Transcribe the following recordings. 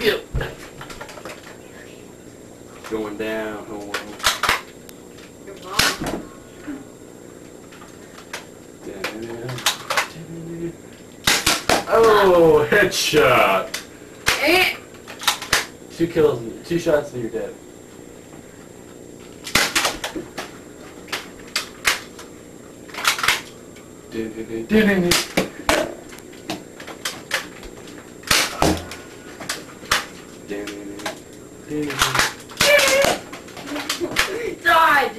Yep. Going down. Hold on. Your mom? Oh, headshot. Eh. 2 kills, 2 shots and you're dead. Dodge!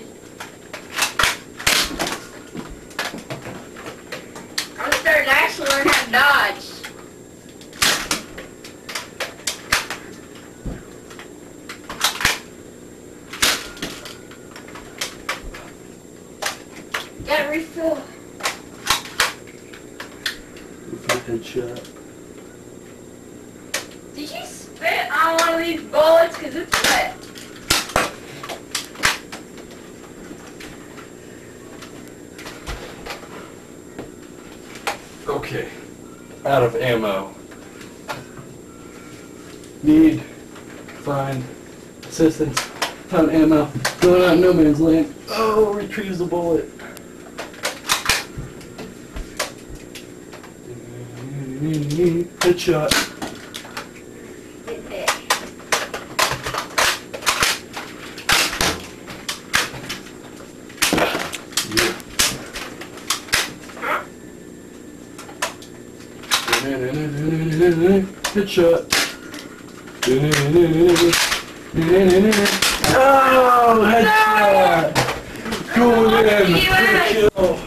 I'm starting to actually learn how to dodge. Gotta refill. Headshot. Did you spit on one of these bullets? Because it's wet. Okay. Out of ammo. Need. Find. Assistance. Found ammo. Going out in no man's land. Oh, retrieves the bullet. Headshot. Headshot. Oh, headshot. Going in. Good kill.